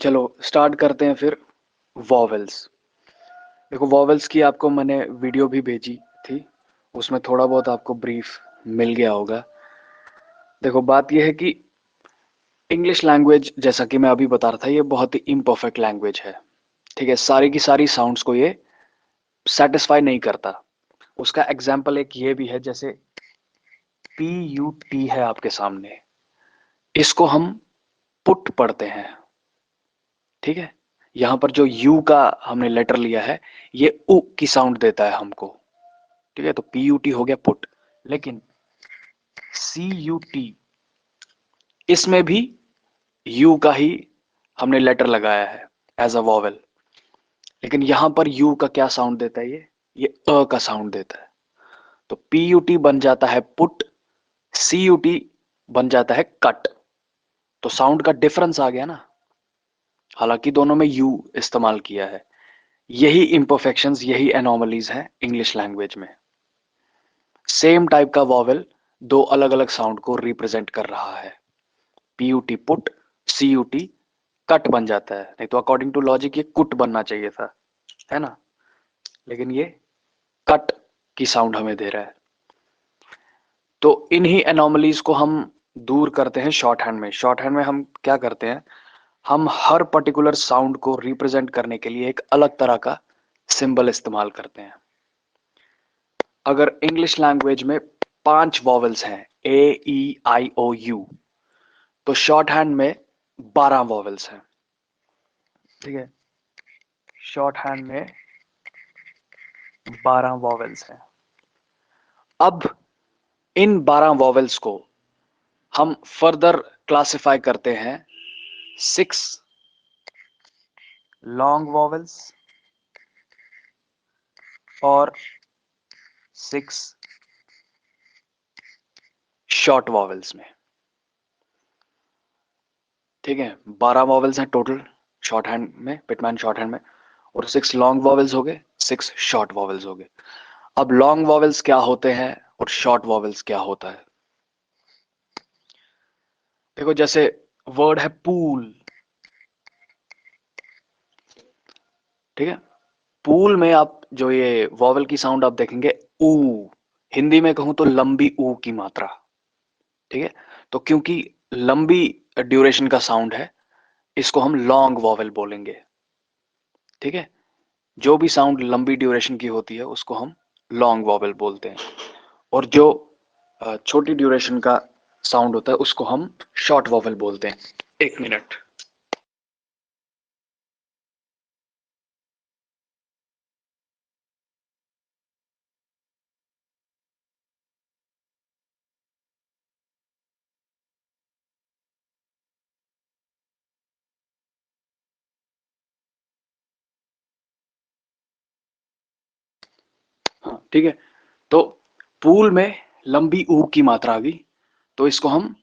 चलो स्टार्ट करते हैं फिर वॉवेल्स। देखो वॉवेल्स की आपको मैंने वीडियो भी भेजी थी, उसमें थोड़ा बहुत आपको ब्रीफ मिल गया होगा। देखो बात यह है कि इंग्लिश लैंग्वेज, जैसा कि मैं अभी बता रहा था, ये बहुत ही इम्परफेक्ट लैंग्वेज है। ठीक है, सारी की सारी साउंड्स को ये सेटिस्फाई नहीं करता। उसका एग्जाम्पल एक ये भी है, जैसे पी यू टी है आपके सामने, इसको हम पुट पढ़ते हैं। ठीक है, यहां पर जो यू का हमने लेटर लिया है, ये उ की साउंड देता है हमको। ठीक है, तो पी यू टी हो गया पुट। लेकिन सी यू टी, इसमें भी यू का ही हमने लेटर लगाया है एज अ वॉवेल। लेकिन यहां पर यू का क्या साउंड देता है, ये अ का साउंड देता है। तो पी यू टी बन जाता है पुट, सी यू टी बन जाता है कट। तो साउंड का डिफरेंस आ गया ना, हालांकि दोनों में यू इस्तेमाल किया है। यही इम्परफेक्शंस, यही एनोमलीज हैं इंग्लिश लैंग्वेज में। सेम टाइप का वॉवेल दो अलग अलग साउंड को रिप्रेजेंट कर रहा है। पीयूटी पुट, सीयूटी कट बन जाता है। नहीं तो अकॉर्डिंग टू लॉजिक ये कुट बनना चाहिए था, है ना, लेकिन ये कट की साउंड हमें दे रहा है। तो इन्हीं एनोमलीज को हम दूर करते हैं शॉर्ट हैंड में। शॉर्ट हैंड में हम क्या करते हैं, हम हर पर्टिकुलर साउंड को रिप्रेजेंट करने के लिए एक अलग तरह का सिंबल इस्तेमाल करते हैं। अगर इंग्लिश लैंग्वेज में 5 वॉवेल्स हैं, ए ई आई ओ यू, तो शॉर्ट हैंड में 12 वॉवेल्स हैं। ठीक है, शॉर्ट हैंड में 12 वॉवेल्स हैं। अब इन 12 वॉवेल्स को हम फर्दर क्लासिफाई करते हैं 6 लॉन्ग वॉवेल्स और 6 शॉर्ट वॉवेल्स में। ठीक है, 12 वॉवेल्स हैं टोटल शॉर्ट हैंड में, पिटमैन शॉर्ट हैंड में, और 6 लॉन्ग वॉवेल्स हो गए, 6 शॉर्ट वॉवेल्स हो गए। अब लॉन्ग वॉवेल्स क्या होते हैं और शॉर्ट वॉवेल्स क्या होता है। देखो जैसे वर्ड है पूल। ठीक है, पूल में आप जो ये वॉवेल की साउंड आप देखेंगे, ऊ, हिंदी में कहूं तो लंबी ऊ की मात्रा। ठीक है, तो क्योंकि लंबी ड्यूरेशन का साउंड है, इसको हम लॉन्ग वॉवेल बोलेंगे। ठीक है, जो भी साउंड लंबी ड्यूरेशन की होती है उसको हम लॉन्ग वॉवेल बोलते हैं, और जो छोटी ड्यूरेशन का साउंड होता है उसको हम शॉर्ट वॉवेल बोलते हैं। एक मिनट। हाँ ठीक है, तो पूल में लंबी ऊ की मात्रा आ गई, तो इसको हम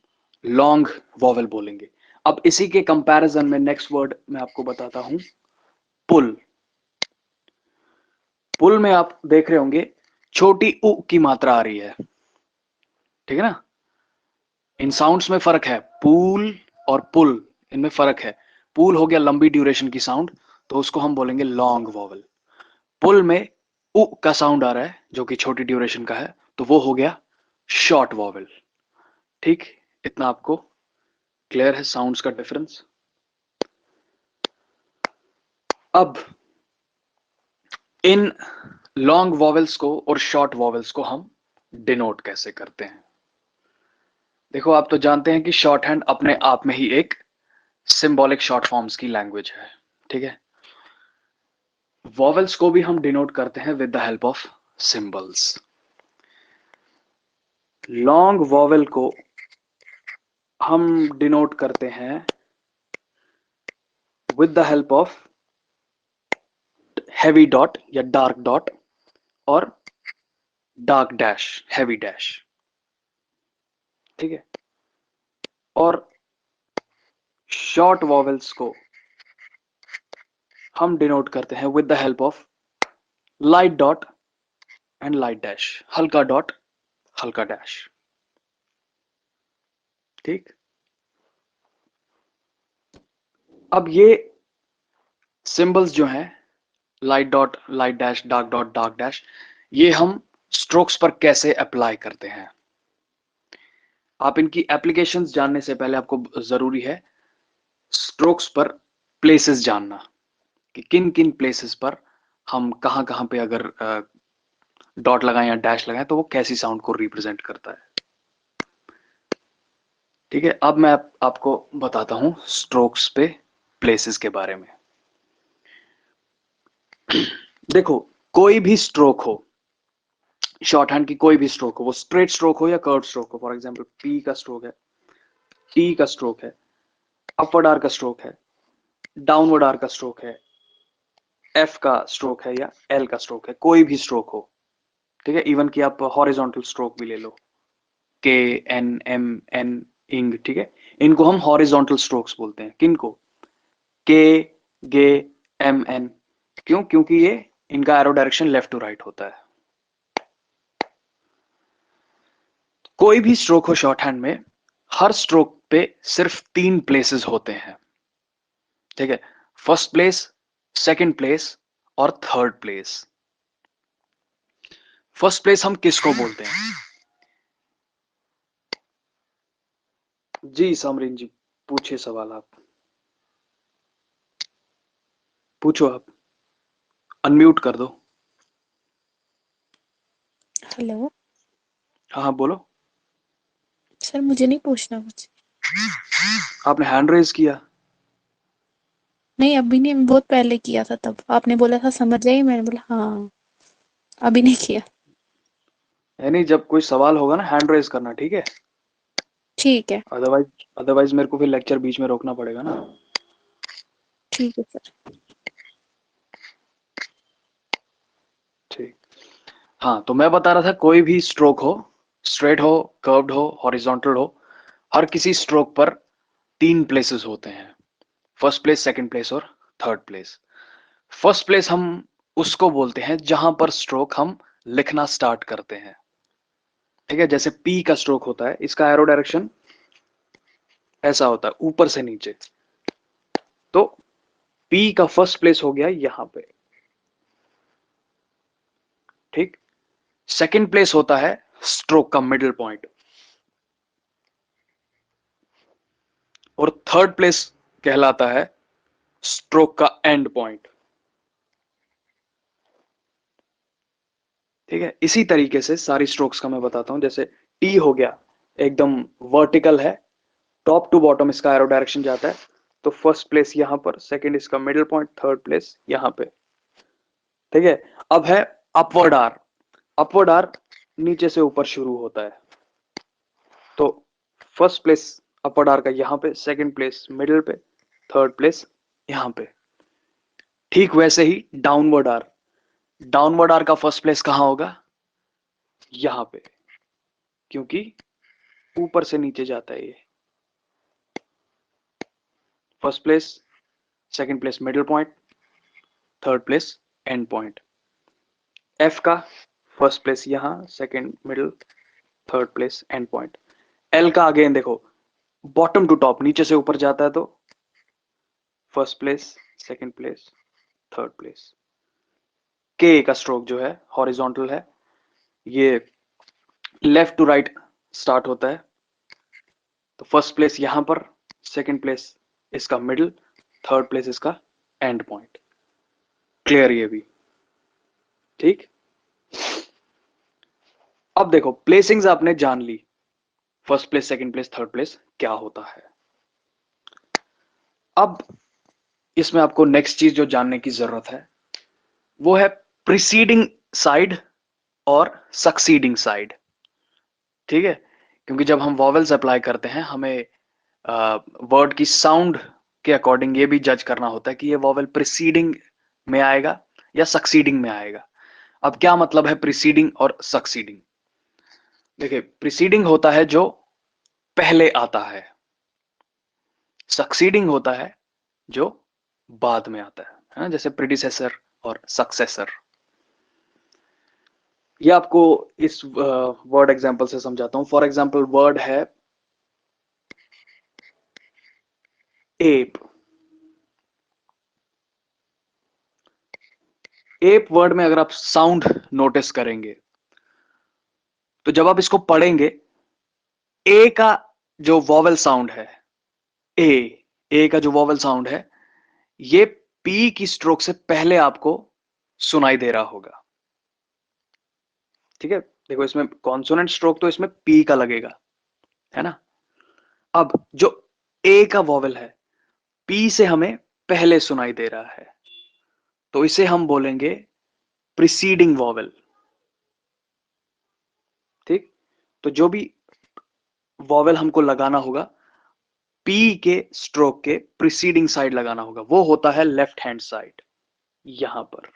लॉन्ग वॉवेल बोलेंगे। अब इसी के कंपैरिजन में नेक्स्ट वर्ड मैं आपको बताता हूं, पुल। पुल में आप देख रहे होंगे छोटी ऊ की मात्रा आ रही है। ठीक है ना, इन साउंड्स में फर्क है, पूल और पुल, इनमें फर्क है। पूल हो गया लंबी ड्यूरेशन की साउंड, तो उसको हम बोलेंगे लॉन्ग वॉवेल। पुल में उ का साउंड आ रहा है जो कि छोटी ड्यूरेशन का है, तो वो हो गया शॉर्ट वॉवेल। ठीक, इतना आपको क्लियर है साउंड्स का डिफरेंस। अब इन लॉन्ग वॉवेल्स को और शॉर्ट वॉवेल्स को हम डिनोट कैसे करते हैं। देखो आप तो जानते हैं कि शॉर्ट हैंड अपने आप में ही एक सिंबॉलिक शॉर्ट फॉर्म्स की लैंग्वेज है। ठीक है, वॉवेल्स को भी हम डिनोट करते हैं with the help of symbols. Long vowel को हम डिनोट करते हैं with the help of heavy dot या डार्क डॉट और डार्क डैश, हैवी डैश। ठीक है, और शॉर्ट वॉवेल्स को हम डिनोट करते हैं with the help of light dot and light dash, हल्का डॉट, हल्का डैश। ठीक, अब ये सिंबल्स जो हैं, light dot, light dash, dark dash, ये हम स्ट्रोक्स पर कैसे अप्लाई करते हैं। आप इनकी एप्लीकेशंस जानने से पहले आपको जरूरी है स्ट्रोक्स पर प्लेसेस जानना, कि किन किन प्लेसेस पर हम कहां कहां पे अगर डॉट लगाएं या डैश लगाएं तो वो कैसी साउंड को रिप्रेजेंट करता है। ठीक है, अब मैं आपको बताता हूं स्ट्रोक्स पे प्लेसेस के बारे में। देखो, कोई भी स्ट्रोक हो, शॉर्ट हैंड की कोई भी स्ट्रोक हो, वो स्ट्रेट स्ट्रोक हो या कर्व स्ट्रोक हो, फॉर एग्जांपल पी का स्ट्रोक है, टी का स्ट्रोक है, अपवर्ड आर का स्ट्रोक है, डाउनवर्ड आर का स्ट्रोक है, एफ का स्ट्रोक है या एल का स्ट्रोक है, कोई भी स्ट्रोक हो। ठीक है, इवन कि आप हॉरिजॉन्टल स्ट्रोक भी ले लो, के, एन, एम, एन, इंग, ठीक है, इनको हम हॉरिजॉन्टल स्ट्रोक्स बोलते हैं। किनको? के, गे, एम, एन। क्यों? क्योंकि ये इनका arrow direction left to right होता है। कोई भी स्ट्रोक हो शॉर्ट हैंड में, हर स्ट्रोक पे सिर्फ 3 प्लेसेस होते हैं। ठीक है, फर्स्ट प्लेस, सेकंड प्लेस और थर्ड प्लेस। फर्स्ट प्लेस हम किसको बोलते हैं? जी समरीन जी, पूछिए सवाल। आप पूछो, आप अनम्यूट कर दो। हेलो हाँ हाँ, बोलो। सर, मुझे नहीं पूछना कुछ। आपने हैंड रेज किया। नहीं, अभी नहीं, बहुत पहले किया था, तब आपने बोला था समझ जाइए, मैंने बोला हाँ। अभी नहीं किया। यानी जब कोई सवाल होगा ना, हैंड रेज करना, ठीक है? ठीक है। अदरवाइज अदरवाइज मेरे को फिर लेक्चर बीच में रोकना पड़ेगा ना। ठीक है सर। ठीक। हाँ, तो मैं बता रहा था, कोई भी स्ट्रोक हो, स्ट्रेट हो, कर्व्ड हो, हॉरिजॉन्टल हो, हर किसी स्ट्रोक पर 3 प्लेसेस होते हैं, फर्स्ट प्लेस, सेकंड प्लेस और थर्ड प्लेस। फर्स्ट प्लेस हम उसको बोलते हैं जहां पर स्ट्रोक हम लिखना स्टार्ट करते हैं। ठीक है, जैसे पी का स्ट्रोक होता है, इसका एरो डायरेक्शन ऐसा होता है, ऊपर से नीचे। तो पी का फर्स्ट प्लेस हो गया यहां पे। ठीक। सेकंड प्लेस होता है स्ट्रोक का मिडिल पॉइंट, और थर्ड प्लेस कहलाता है स्ट्रोक का एंड पॉइंट। ठीक है, इसी तरीके से सारी स्ट्रोक्स का मैं बताता हूं। जैसे टी हो गया, एकदम वर्टिकल है, टॉप टू बॉटम इसका एरो डायरेक्शन जाता है। तो फर्स्ट प्लेस यहां पर, सेकंड इसका मिडिल पॉइंट, थर्ड प्लेस यहां पे। ठीक है, अब है अपवर्ड आर। अपवर्ड आर नीचे से ऊपर शुरू होता है। तो फर्स्ट प्लेस अपवर्ड आर का यहां पे, सेकंड प्लेस मिडिल पे, थर्ड प्लेस यहां पे। ठीक वैसे ही डाउनवर्ड आर, डाउनवर्ड आर का फर्स्ट प्लेस कहां होगा? यहां पे, क्योंकि ऊपर से नीचे जाता है ये। First place, second place middle point, third place and point. F का फर्स्ट प्लेस यहां, second middle, third place and point. L का अगेन देखो, बॉटम टू टॉप, नीचे से ऊपर जाता है, तो first place, second place, third place. के का स्ट्रोक जो है हॉरिजॉन्टल है, ये लेफ्ट टू राइट स्टार्ट होता है। तो फर्स्ट प्लेस यहां पर, सेकंड प्लेस इसका मिडिल, थर्ड प्लेस इसका एंड पॉइंट। क्लियर ये भी? ठीक। अब देखो, प्लेसिंग्स आपने जान ली, first place, second place, third place क्या होता है। अब इसमें आपको नेक्स्ट चीज जो जानने की जरूरत है वो है प्रीसीडिंग साइड और सक्सीडिंग साइड। ठीक है, क्योंकि जब हम वॉवेल्स अप्लाई करते हैं, हमें वर्ड की साउंड के अकॉर्डिंग ये भी जज करना होता है कि ये वॉवेल प्रीसीडिंग में आएगा या सक्सीडिंग में आएगा। अब क्या मतलब है प्रीसीडिंग और सक्सीडिंग? देखिए, प्रीसीडिंग होता है जो पहले आता है, सक्सीडिंग होता है जो बाद में आता है ना, जैसे प्रीडिसेसर और सक्सेसर। ये आपको इस वर्ड एग्जांपल से समझाता हूं। फॉर एग्जांपल वर्ड है एप। एप वर्ड में अगर आप साउंड नोटिस करेंगे तो जब आप इसको पढ़ेंगे, ए का जो वॉवेल साउंड है, ए ए का जो वॉवेल साउंड है, ये पी की स्ट्रोक से पहले आपको सुनाई दे रहा होगा। ठीक है, देखो इसमें कॉन्सोनेंट स्ट्रोक तो इसमें पी का लगेगा, है ना। अब जो ए का वॉवेल है, पी से हमें पहले सुनाई दे रहा है, तो इसे हम बोलेंगे प्रीसीडिंग वॉवेल। ठीक, तो जो भी वॉवेल हमको लगाना होगा, पी के स्ट्रोक के प्रीसीडिंग साइड लगाना होगा, वो होता है लेफ्ट हैंड साइड, यहां पर।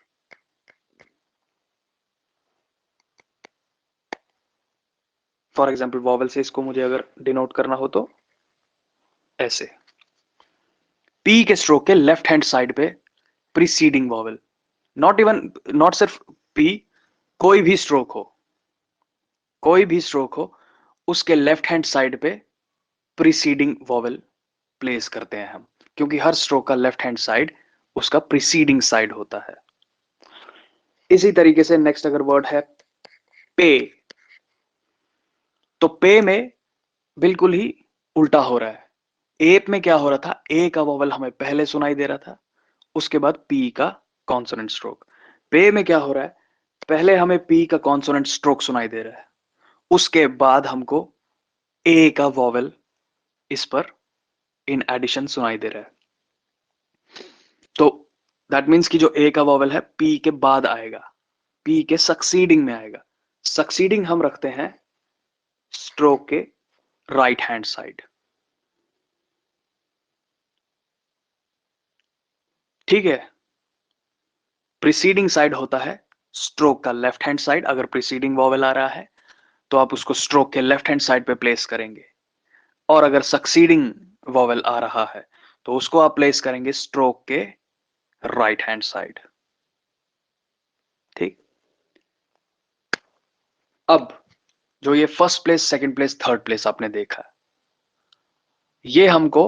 फॉर एग्जाम्पल वॉवेल से इसको मुझे अगर डिनोट करना हो तो ऐसे, पी के स्ट्रोक के लेफ्ट हैंड साइड पे प्रीसीडिंग वॉवेल, नॉट सिर्फ पी, कोई भी स्ट्रोक हो, कोई भी स्ट्रोक हो, उसके लेफ्ट हैंड साइड पे प्रीसीडिंग वॉवेल प्लेस करते हैं हम, क्योंकि हर स्ट्रोक का लेफ्ट हैंड साइड उसका प्रीसीडिंग साइड होता है। इसी तरीके से नेक्स्ट अगर वर्ड है पे, तो पे में बिल्कुल ही उल्टा हो रहा है। एप में क्या हो रहा था, ए का वॉवेल हमें पहले सुनाई दे रहा था, उसके बाद पी का कॉन्सोनेंट स्ट्रोक। पे में क्या हो रहा है, पहले हमें पी का कॉन्सोनेंट स्ट्रोक सुनाई दे रहा है, उसके बाद हमको ए का वॉवेल इस पर इन एडिशन सुनाई दे रहा है। तो दैट मीन्स कि जो ए का वॉवेल है पी के बाद आएगा, पी के सक्सीडिंग में आएगा। सक्सीडिंग हम रखते हैं स्ट्रोक के राइट हैंड साइड। ठीक है, प्रीसीडिंग साइड होता है स्ट्रोक का लेफ्ट हैंड साइड। अगर प्रीसीडिंग वॉवेल आ रहा है तो आप उसको स्ट्रोक के लेफ्ट हैंड साइड पे प्लेस करेंगे, और अगर सक्सीडिंग वॉवेल आ रहा है तो उसको आप प्लेस करेंगे स्ट्रोक के राइट हैंड साइड। ठीक, अब जो ये first place, second place, third place आपने देखा, ये हमको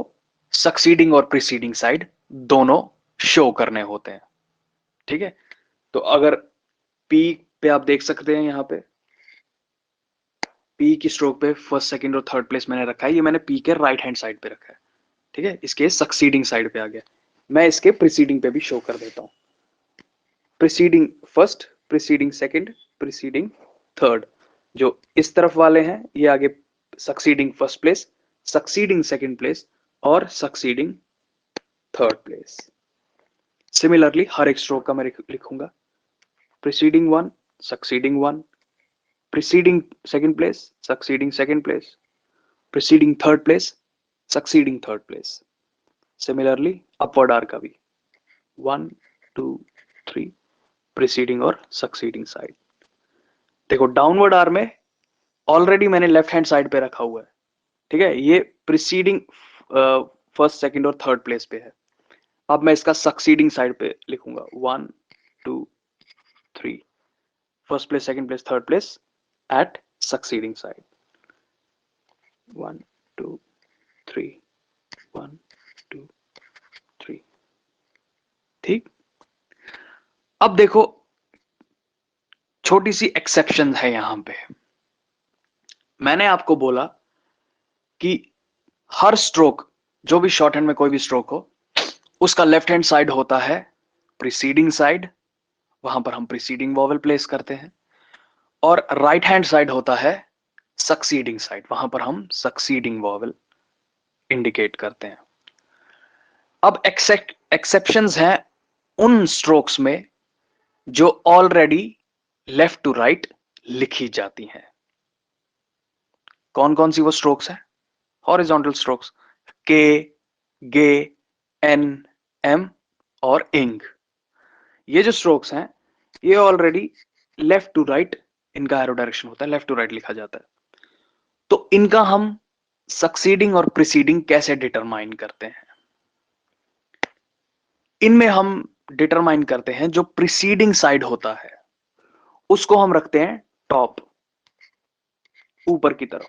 सक्सीडिंग और प्रीसीडिंग साइड दोनों शो करने होते हैं। ठीक है, तो अगर पी पे आप देख सकते हैं, यहां पे पी की स्ट्रोक पे फर्स्ट, सेकंड और थर्ड प्लेस मैंने रखा है, ये मैंने पी के राइट हैंड साइड पे रखा है। ठीक है, इसके सक्सीडिंग साइड पे आ गया। मैं इसके प्रीसीडिंग पे भी शो कर देता हूं, preceding first, preceding second, preceding third. जो इस तरफ वाले हैं ये आगे succeeding first place, succeeding second place और सक्सीडिंग थर्ड प्लेस। सिमिलरली हर एक स्ट्रोक का मैं लिखूंगा, preceding one, succeeding one, preceding second place, succeeding second place, preceding third place, succeeding third place. Similarly upward arrow का भी 1 2 3, प्रीसीडिंग और succeeding side. देखो डाउनवर्ड आर में ऑलरेडी मैंने लेफ्ट हैंड साइड पे रखा हुआ है। ठीक है, ये प्रीसीडिंग फर्स्ट, सेकंड और थर्ड प्लेस पे है। अब मैं इसका सक्सीडिंग साइड पे लिखूंगा 1 2 3, first place, second place, third place at succeeding side, 1 2 3, 1 2 3। ठीक, अब देखो छोटी सी एक्सेप्शन है यहां पे। मैंने आपको बोला कि हर स्ट्रोक, जो भी शॉर्ट हैंड में कोई भी स्ट्रोक हो, उसका लेफ्ट हैंड साइड होता है प्रीसीडिंग साइड, वहां पर हम प्रीसीडिंग वॉवेल प्लेस करते हैं, और राइट हैंड साइड होता है सक्सीडिंग साइड, वहां पर हम सक्सीडिंग वॉवेल इंडिकेट करते हैं। अब एक्सेप्शंस हैं उन स्ट्रोक्स में जो ऑलरेडी लेफ्ट टू राइट लिखी जाती हैं। कौन कौन सी वो स्ट्रोक्स हैं? हॉरिजॉन्टल स्ट्रोक्स, के, गे, एन, एम और इंग। ये जो स्ट्रोक्स हैं ये ऑलरेडी लेफ्ट टू राइट इनका एरो डायरेक्शन होता है, लेफ्ट टू राइट लिखा जाता है। तो इनका हम सक्सीडिंग और प्रीसीडिंग कैसे डिटरमाइन करते हैं? इनमें हम डिटरमाइन करते हैं जो प्रीसीडिंग साइड होता है उसको हम रखते हैं टॉप, ऊपर की तरफ।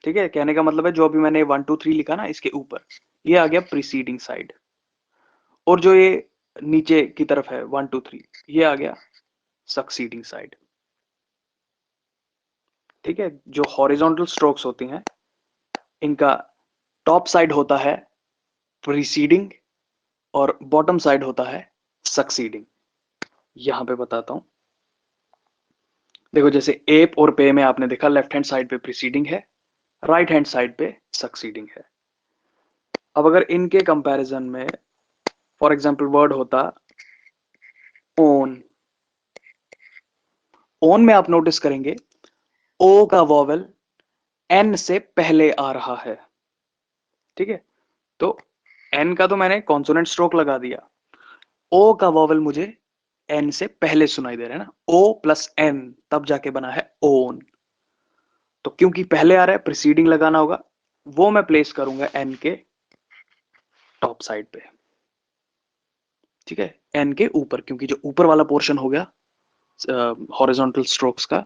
ठीक है, कहने का मतलब है जो अभी मैंने 1 2 3 लिखा ना, इसके ऊपर ये आ गया प्रीसीडिंग साइड, और जो ये नीचे की तरफ है 1 2 3, ये आ गया सक्सीडिंग साइड। ठीक है, जो हॉरिजॉन्टल स्ट्रोक्स होती हैं इनका टॉप साइड होता है प्रीसीडिंग और बॉटम साइड होता है सक्सीडिंग। यहां पे बताता हूं, देखो जैसे एप और पे में आपने देखा लेफ्ट हैंड साइड पे प्रीसीडिंग है, राइट हैंड साइड पे सक्सीडिंग है। अब अगर इनके कंपैरिजन में फॉर एग्जांपल वर्ड होता ओन, ओन में आप नोटिस करेंगे ओ का वॉवेल एन से पहले आ रहा है। ठीक है, तो एन का तो मैंने कॉन्सोनेंट स्ट्रोक लगा दिया, ओ का वॉवेल मुझे एन से पहले सुनाई दे रहा है ना, ओ प्लस एन तब जाके बना है ओन। तो क्योंकि पहले आ रहा है प्रीसीडिंग लगाना होगा, वो मैं प्लेस करूंगा एन के टॉप साइड पे। ठीक है, एन के ऊपर, क्योंकि जो ऊपर वाला पोर्शन हो गया हॉरिजॉन्टल स्ट्रोक्स का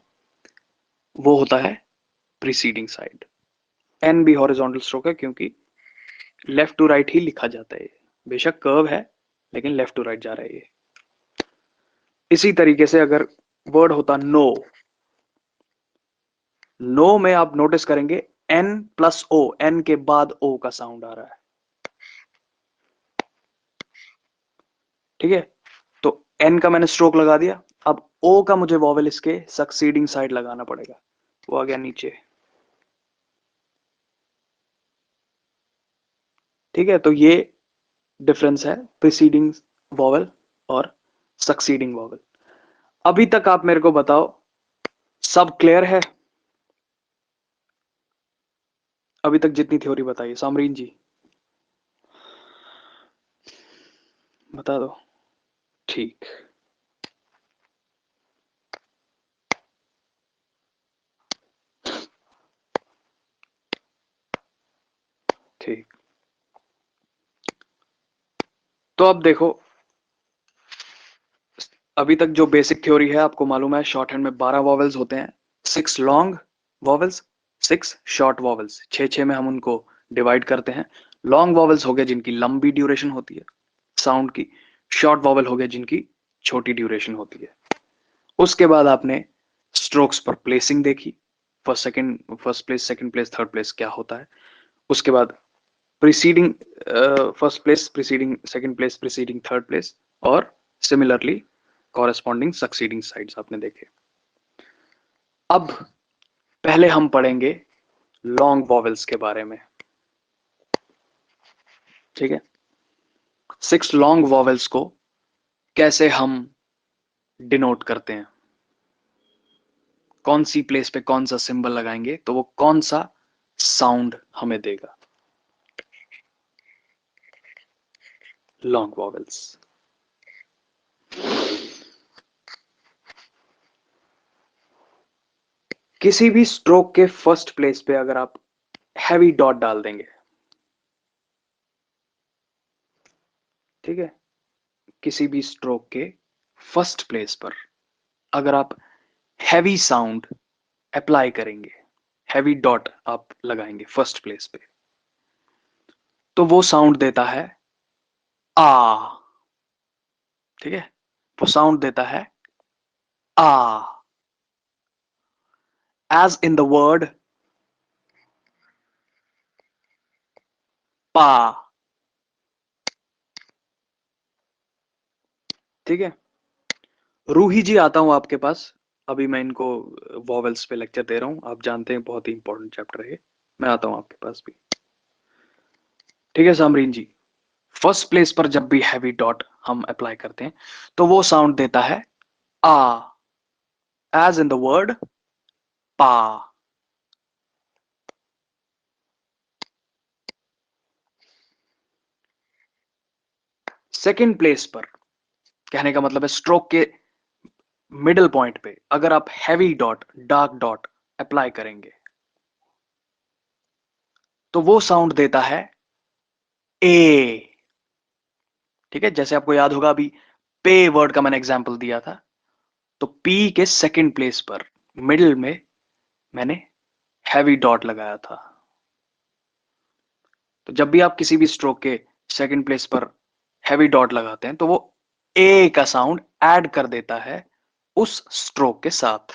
वो होता है प्रीसीडिंग साइड। एन भी हॉरिजॉन्टल स्ट्रोक है क्योंकि लेफ्ट टू राइट ही लिखा जाता है, बेशक कर्व है लेकिन लेफ्ट टू राइट जा रहा है ये। इसी तरीके से अगर वर्ड होता नो, नो में आप नोटिस करेंगे एन प्लस ओ, एन के बाद ओ का साउंड आ रहा है। ठीक है, तो एन का मैंने स्ट्रोक लगा दिया, अब ओ का मुझे वॉवेल इसके सक्सीडिंग साइड लगाना पड़ेगा, वो आ गया नीचे। ठीक है, तो ये डिफरेंस है प्रीसीडिंग वॉवेल और सक्सीडिंग वॉवेल। अभी तक आप मेरे को बताओ सब क्लियर है? अभी तक जितनी थ्योरी बताइए सामरीन जी, बता दो। ठीक, ठीक। तो अब देखो, अभी तक जो बेसिक थ्योरी है आपको मालूम है शॉर्ट हैंड में 12 वॉवेल्स होते हैं, 6 लॉन्ग वॉवेल्स, 6 शॉर्ट वॉवेल्स, 6 में हम उनको डिवाइड करते हैं। लॉन्ग वॉवेल्स हो गए जिनकी लंबी ड्यूरेशन होती है साउंड की, शॉर्ट वॉवेल हो गए जिनकी छोटी ड्यूरेशन होती है। उसके बाद आपने स्ट्रोक्स पर प्लेसिंग देखी, first place, second place, third place क्या होता है। उसके बाद preceding first place, preceding second place, preceding third place, और सिमिलरली कॉरेस्पॉन्डिंग सक्सीडिंग साइड्स आपने देखे। अब पहले हम पढ़ेंगे लॉन्ग वॉवेल्स के बारे में। ठीक है, 6 लॉन्ग वॉवेल्स को कैसे हम डिनोट करते हैं, कौन सी प्लेस पे कौन सा सिंबल लगाएंगे तो वो कौन सा साउंड हमें देगा। लॉन्ग वॉवेल्स, किसी भी स्ट्रोक के फर्स्ट प्लेस पे अगर आप हैवी डॉट डाल देंगे, ठीक है, किसी भी स्ट्रोक के फर्स्ट प्लेस पर अगर आप हैवी साउंड अप्लाई करेंगे, हैवी डॉट आप लगाएंगे फर्स्ट प्लेस पे, तो वो साउंड देता है आ। ठीक है, वो साउंड देता है आ, एज इन द वर्ड पा। ठीक है, रूही जी आता हूं आपके पास, अभी मैं इनको वॉवेल्स पे लेक्चर दे रहा हूं, आप जानते हैं बहुत ही इंपॉर्टेंट चैप्टर है, मैं आता हूं आपके पास भी। ठीक है सामरीन जी, फर्स्ट प्लेस पर जब भी हैवी डॉट हम अप्लाई करते हैं तो वो साउंड देता है आ, as in the word pa. Second place पर, कहने का मतलब है स्ट्रोक के मिडिल पॉइंट पे अगर आप heavy dot, dark dot apply करेंगे तो वो साउंड देता है ए। ठीक है, जैसे आपको याद होगा अभी पे वर्ड का मैंने एग्जांपल दिया था, तो पी के सेकंड प्लेस पर मिडिल में मैंने हैवी डॉट लगाया था। तो जब भी आप किसी भी स्ट्रोक के सेकंड प्लेस पर हैवी डॉट लगाते हैं तो वो ए का साउंड ऐड कर देता है उस स्ट्रोक के साथ।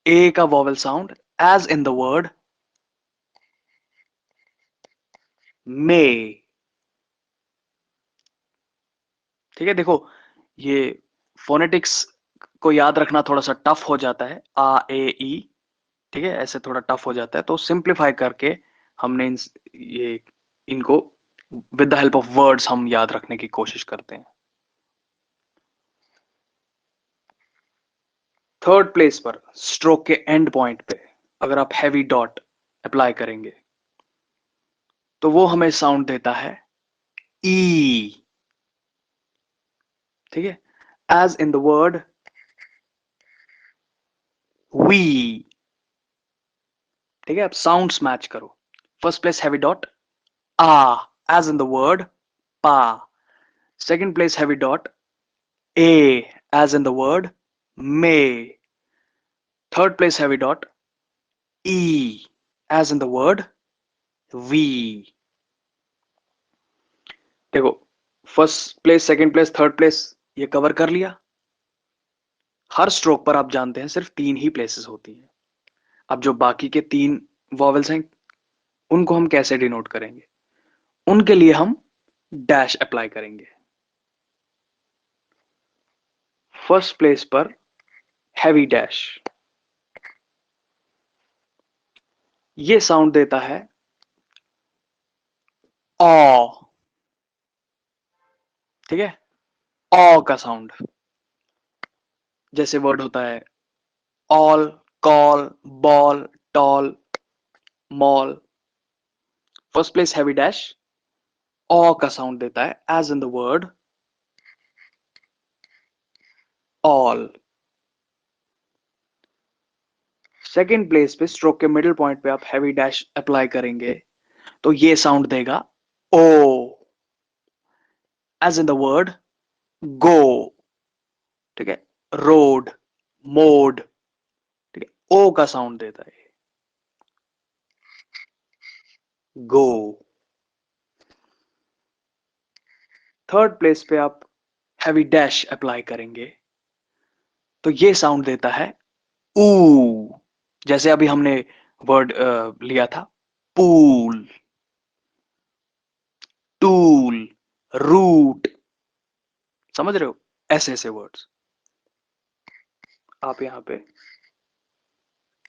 ए का vowel sound as in the word may. ठीक है, देखो ये फोनेटिक्स को याद रखना थोड़ा सा टफ हो जाता है, आ ए ई, ठीक है, ऐसे थोड़ा टफ हो जाता है, तो सिंप्लीफाई करके हमने ये इनको with the help of words हम याद रखने की कोशिश करते हैं। थर्ड प्लेस पर स्ट्रोक के एंड पॉइंट पे अगर आप हैवी डॉट अप्लाई करेंगे तो वो हमें साउंड देता है ई। ठीक है, as in the word we. ठीक है, अब साउंड्स मैच करो। फर्स्ट प्लेस हैवी डॉट आ, as in the word pa. Second place heavy dot A, as in the word may. Third place heavy dot E, as in the word we। देखो, first place, second place, third place ये cover कर लिया। हर stroke पर आप जानते हैं सिर्फ 3 ही places होती हैं। अब जो बाकी के 3 वॉवेल्स हैं उनको हम कैसे डिनोट करेंगे? उनके लिए हम डैश अप्लाई करेंगे। फर्स्ट प्लेस पर हैवी डैश, ये साउंड देता है ऑ। ठीक है, ऑ का साउंड। जैसे वर्ड होता है all, call, ball, tall, mall. First place heavy dash ऑ का साउंड देता है as in the word all. Second place पे स्ट्रोक के मिडिल पॉइंट पे आप हैवी डैश अप्लाई करेंगे तो ये साउंड देगा O, as in the word go. ठीक है, रोड, मोड। ठीक है, ओ का साउंड देता है गो। थर्ड प्लेस पे आप हैवी डैश अप्लाई करेंगे तो ये साउंड देता है ऊ। जैसे अभी हमने वर्ड लिया था पूल, टूल, रूट। समझ रहे हो? ऐसे ऐसे वर्ड्स। आप यहां पे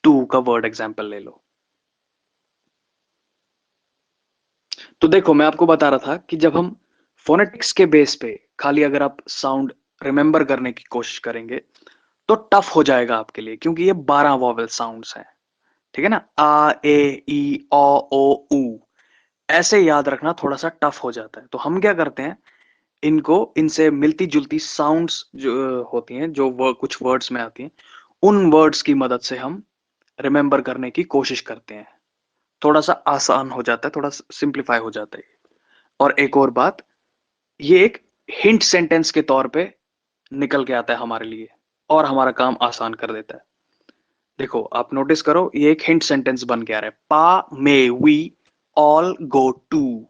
टू का वर्ड एग्जांपल ले लो। तो देखो, मैं आपको बता रहा था कि जब हम फोनेटिक्स के बेस पे खाली अगर आप साउंड रिमेंबर करने की कोशिश करेंगे तो टफ हो जाएगा आपके लिए, क्योंकि ये 12 वॉवेल साउंड्स हैं। ठीक है ना, आ ए ई ओ ऊ, ऐसे याद रखना थोड़ा सा टफ हो जाता है। तो हम क्या करते हैं, इनको इनसे मिलती जुलती साउंड्स जो होती हैं, जो कुछ वर्ड्स में आती हैं, उन वर्ड्स की मदद से हम रिमेंबर करने की कोशिश करते हैं। थोड़ा सा आसान हो जाता है, थोड़ा सिंप्लीफाई हो जाता है। और एक और बात, ये एक हिंट सेंटेंस के तौर पे निकल के आता है हमारे लिए और हमारा काम आसान कर देता है। देखो, आप नोटिस करो, ये एक हिंट सेंटेंस बन के आ रहा है, pa may we all go too.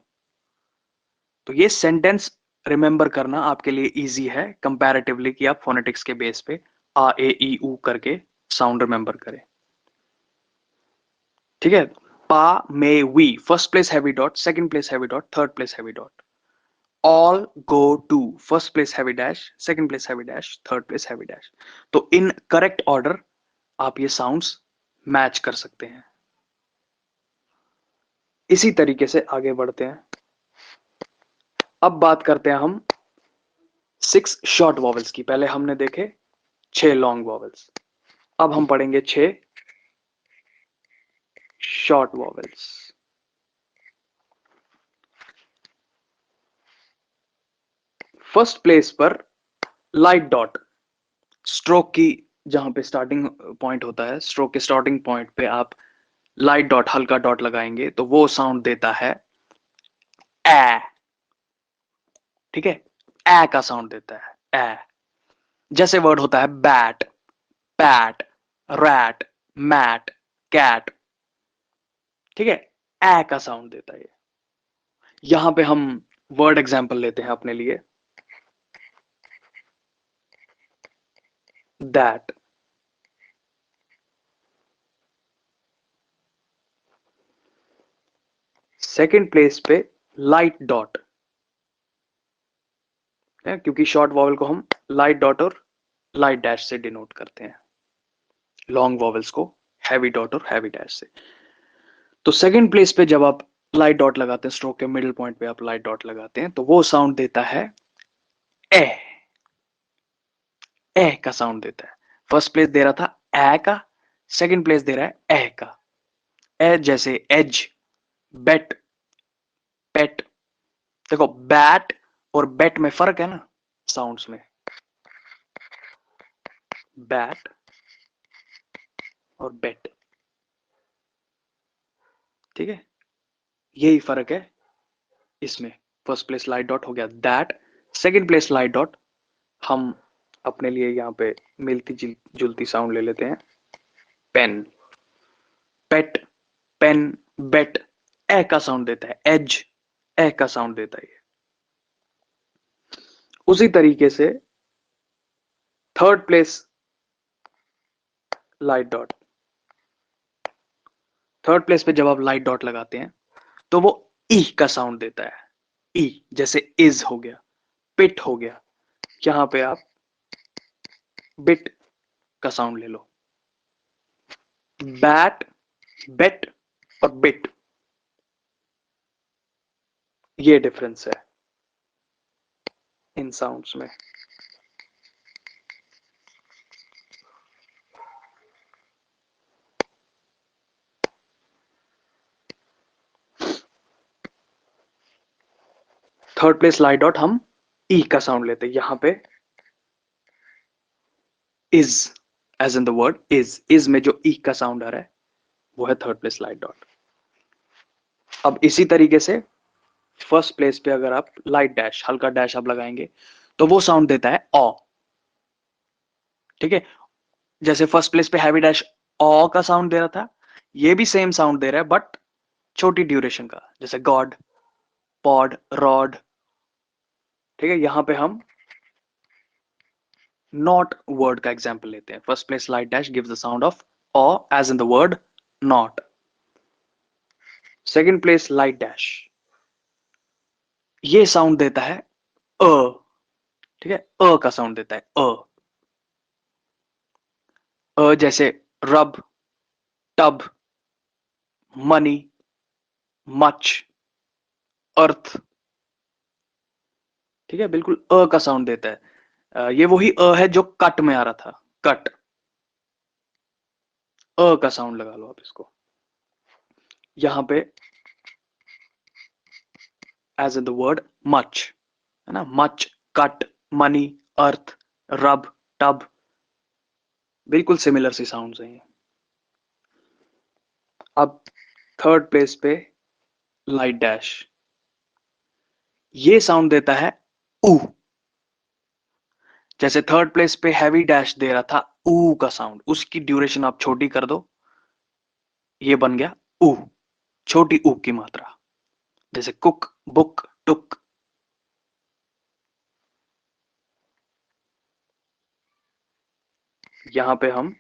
तो ये सेंटेंस रिमेंबर करना आपके लिए इजी है कंपैरेटिवली कि आप फोनेटिक्स के बेस पे आ ए ई ऊ करके साउंड रिमेंबर करें। ठीक है, pa may we, first place heavy dot, second place heavy dot, third place heavy dot. All go too, first place heavy dash, second place heavy dash, third place heavy dash. तो इन correct order आप ये sounds match कर सकते हैं। इसी तरीके से आगे बढ़ते हैं। अब बात करते हैं हम 6 शॉर्ट वॉवेल्स की। पहले हमने देखे 6 लॉन्ग वॉवेल्स, अब हम पढ़ेंगे 6 शॉर्ट वॉवेल्स। फर्स्ट प्लेस पर लाइट डॉट, स्ट्रोक की जहां पे स्टार्टिंग पॉइंट होता है, स्ट्रोक के स्टार्टिंग पॉइंट पे आप लाइट डॉट, हल्का डॉट लगाएंगे तो वो साउंड देता है ए। ठीक है, ए का साउंड देता है ए। जैसे वर्ड होता है bat, pat, rat, mat, cat. ठीक है, ए का साउंड देता है। यहां पे हम वर्ड एग्जाम्पल लेते हैं अपने लिए, दैट। सेकंड प्लेस पे लाइट डॉट है, क्योंकि शॉर्ट वॉवल को हम लाइट डॉट और लाइट डैश से डिनोट करते हैं, लॉन्ग वॉवल्स को हैवी डॉट और हैवी डैश से। तो सेकंड प्लेस पे जब आप लाइट डॉट लगाते हैं, स्ट्रोक के मिडिल पॉइंट पे आप लाइट डॉट लगाते हैं, तो वो साउंड देता है ए। ए का साउंड देता है। फर्स्ट प्लेस दे रहा था ए का, सेकंड प्लेस दे रहा है ए का। ए जैसे एज, बेट, पेट। देखो बैट और बेट में फर्क है ना साउंड्स में, बैट और बेट, ठीक है, यही फर्क है इसमें। फर्स्ट प्लेस लाइट डॉट हो गया that, second place light dot. हम अपने लिए यहां पे मिलती जुलती साउंड ले लेते हैं, पेन, पेट, पेन, बेट। ए का साउंड देता है एज, ए का साउंड देता है ये। उसी तरीके से third place light dot, third place पे जब आप लाइट डॉट लगाते हैं तो वो ई का साउंड देता है। ई जैसे इज हो गया, पिट हो गया। यहां पे आप बिट का साउंड ले लो, बैट, बेट और बिट, ये डिफरेंस है इन साउंड्स में। थर्ड प्लेस लाइट डॉट हम ई का साउंड लेते हैं, यहां पे is, as in the word is में जो ई का साउंड आ रहा है वो है थर्ड प्लेस लाइट डॉट। अब इसी तरीके से फर्स्ट प्लेस पे अगर आप लाइट डैश, हल्का डैश आप लगाएंगे तो वो साउंड देता है ऑ, ठीक है। जैसे फर्स्ट प्लेस पे हैवी डैश ऑ का साउंड दे रहा था, ये भी सेम साउंड दे रहा है बट छोटी ड्यूरेशन का, जैसे गॉड, पॉड, रॉड, ठीक है। यहां पे हम नॉट वर्ड का एग्जाम्पल लेते हैं। First place light dash gives the sound of ऑ as in the word not. Second place light dash, ये साउंड देता है अ, ठीक है, अ का साउंड देता है जैसे रब, टब, मनी, मच, अर्थ, ठीक है, बिल्कुल अ का साउंड देता है। ये वही अ है जो कट में आ रहा था, कट, अ का साउंड लगा लो आप इसको यहां पे as in the word much, है ना, मच, कट, मनी, अर्थ, रब, टब, बिल्कुल सिमिलर सी साउंड्स हैं ये। अब थर्ड प्लेस पे लाइट डैश, ये साउंड देता है ऊ। जैसे थर्ड प्लेस पे हैवी डैश दे रहा था ऊ का साउंड, उसकी ड्यूरेशन आप छोटी कर दो, ये बन गया ऊ, छोटी ऊ की मात्रा। जैसे कुक, बुक, टुक। यहां पे हम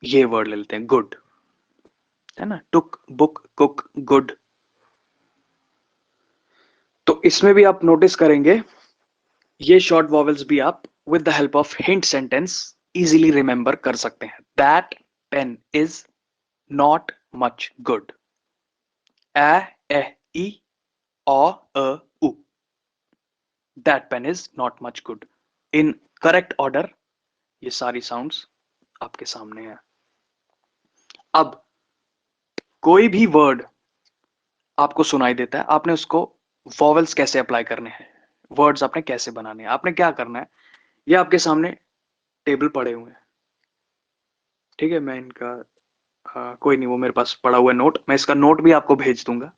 ये वर्ड ले लेते हैं गुड, है ना, टुक, बुक, कुक, गुड। तो इसमें भी आप नोटिस करेंगे ये शॉर्ट वॉवेल्स भी आप with the help of hint sentence easily remember कर सकते हैं। That pen is not much good, ए, ए, ई, ओ, उ, that pen is not much good. In correct order ये सारी साउंड्स आपके सामने है। अब कोई भी वर्ड आपको सुनाई देता है, आपने उसको वॉवेल्स कैसे अप्लाई करने हैं, वर्ड्स आपने कैसे बनाने हैं, आपने क्या करना है, ये आपके सामने टेबल पड़े हुए हैं, ठीक है। मैं इनका कोई नहीं, वो मेरे पास पड़ा हुआ है नोट, मैं इसका नोट भी आपको भेज दूंगा।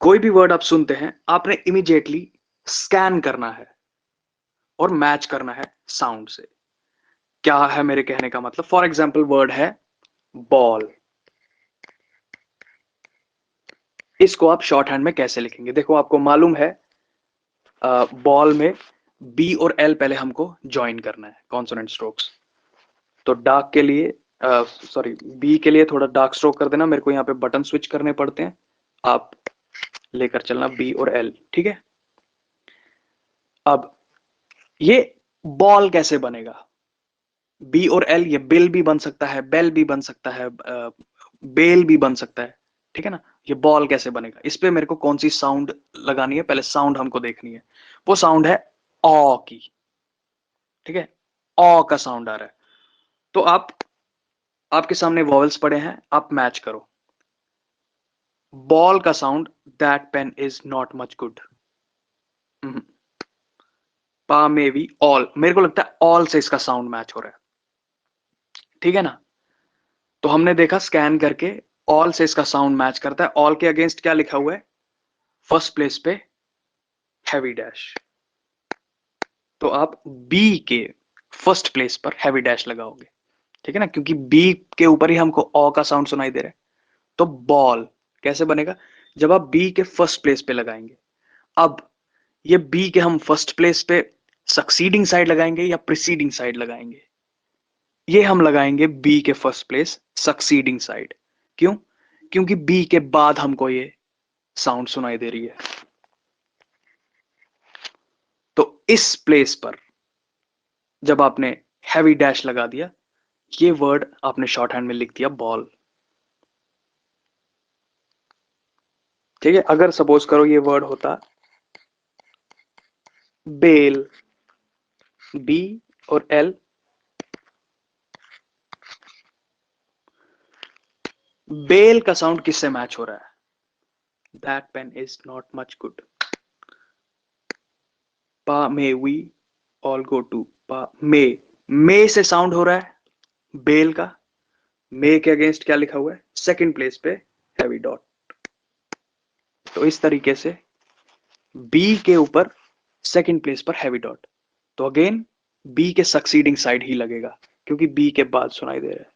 कोई भी वर्ड आप सुनते हैं, आपने इमीडिएटली स्कैन करना है और मैच करना है साउंड से। क्या है मेरे कहने का मतलब, फॉर एग्जाम्पल वर्ड है बॉल, इसको आप शॉर्ट हैंड में कैसे लिखेंगे? देखो आपको मालूम है बॉल में बी और एल पहले हमको ज्वाइन करना है कॉन्सोनेंट स्ट्रोक्स। तो डार्क के लिए सॉरी बी के लिए थोड़ा डार्क स्ट्रोक कर देना, मेरे को यहाँ पे बटन स्विच करने पड़ते हैं, आप लेकर चलना बी और एल, ठीक है। अब ये बॉल कैसे बनेगा? बी और एल, ये बिल भी बन सकता है, बेल भी बन सकता है, बेल भी बन सकता है, ठीक है ना। ये बॉल कैसे बनेगा? इस पे मेरे को कौन सी साउंड लगानी है, पहले साउंड हमको देखनी है। वो साउंड है ऑ की, ठीक है। ऑ का साउंड आ रहा है, तो आपके सामने वॉवल्स पड़े हैं, आप मैच करो। बॉल का sound, that pen is not much good. पा में भी ऑल, मेरे को लगता है ऑल से इसका साउंड मैच हो रहा है, ठीक है ना। तो हमने देखा स्कैन करके ऑल से इसका साउंड मैच करता है। ऑल के अगेंस्ट क्या लिखा हुआ है? फर्स्ट प्लेस पे हैवी डैश। तो आप बी के फर्स्ट प्लेस पर हैवी डैश लगाओगे, ठीक है ना, क्योंकि बी के ऊपर ही हमको ऑ का साउंड सुनाई दे रहा है। तो बॉल कैसे बनेगा? जब आप बी के फर्स्ट प्लेस पे लगाएंगे। अब ये बी के हम फर्स्ट प्लेस पे सक्सीडिंग साइड लगाएंगे या प्रिसीडिंग साइड लगाएंगे? ये हम लगाएंगे बी के फर्स्ट प्लेस सक्सीडिंग साइड। क्यों? क्योंकि बी के बाद हमको ये साउंड सुनाई दे रही है। तो इस प्लेस पर जब आपने हैवी डैश लगा दिया, ये वर्ड आपने शॉर्ट हैंड में लिख दिया बॉल, ठीक है। अगर सपोज करो ये वर्ड होता बेल, बी और एल, बेल का साउंड किससे मैच हो रहा है? That pen is not much good. Pa may we all go to pa may से साउंड हो रहा है बेल का। मे के अगेंस्ट क्या लिखा हुआ है? सेकंड प्लेस पे हैवी डॉट। तो इस तरीके से बी के ऊपर सेकंड प्लेस पर हैवी डॉट, तो अगेन बी के सक्सीडिंग साइड ही लगेगा, क्योंकि बी के बाद सुनाई दे रहा है।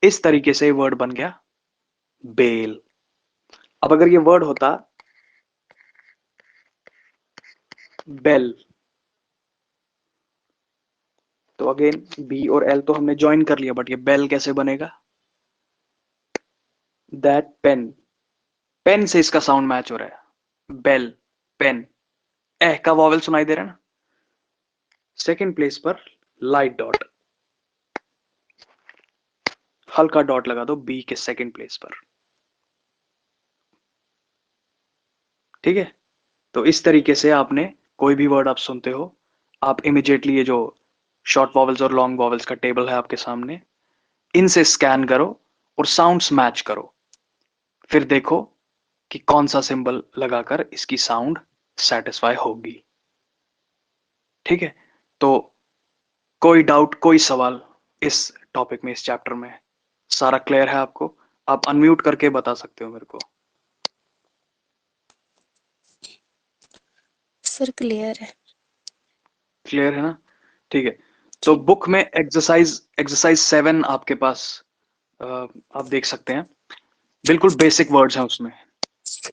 इस तरीके से वर्ड बन गया बेल। अब अगर ये वर्ड होता बेल, तो अगेन बी और एल तो हमने ज्वाइन कर लिया, बट ये बेल कैसे बनेगा? दैट पेन, पेन से इसका साउंड मैच हो रहा है, बेल, पेन, ए का वॉवेल सुनाई दे रहा है ना। सेकंड प्लेस पर लाइट डॉट, हल्का डॉट लगा दो बी के सेकंड प्लेस पर, ठीक है। तो इस तरीके से आपने कोई भी वर्ड आप सुनते हो, आप इमिडिएटली ये जो शॉर्ट वॉवल्स और लॉन्ग वॉवल्स का टेबल है आपके सामने, इनसे स्कैन करो और साउंड्स मैच करो। फिर देखो कि कौन सा सिंबल लगाकर इसकी साउंड सेटिस्फाई होगी, ठीक है। तो कोई डाउट, कोई सवाल इस टॉपिक में, इस चैप्टर में सारा क्लियर है आपको? आप अनम्यूट करके बता सकते हो मेरे को। सर क्लियर है। क्लियर है ना? ठीक है। तो जी। बुक में एक्सरसाइज 7 आपके पास आप देख सकते हैं, बिल्कुल बेसिक वर्ड्स हैं उसमें।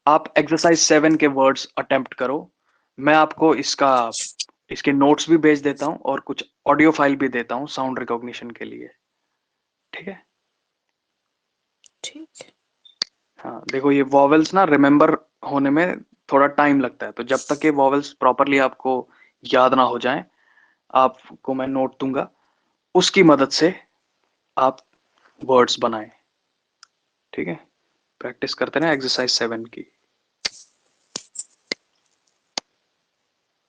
आप एक्सरसाइज 7 के वर्ड्स अटेम्प्ट करो। मैं आपको इसके नोट्स भी भेज देता हूं और कुछ ऑडियो फाइल भी देता हूं साउंड रिकॉग्निशन के लिए, ठीक है। ठीक है। हाँ देखो, ये वॉवेल्स ना रिमेम्बर होने में थोड़ा टाइम लगता है, तो जब तक ये वॉवेल्स प्रॉपरली आपको याद ना हो जाएं, आपको मैं नोट दूंगा, उसकी मदद से आप वर्ड्स बनाएं, ठीक है। प्रैक्टिस करते हैं एक्सरसाइज 7 की।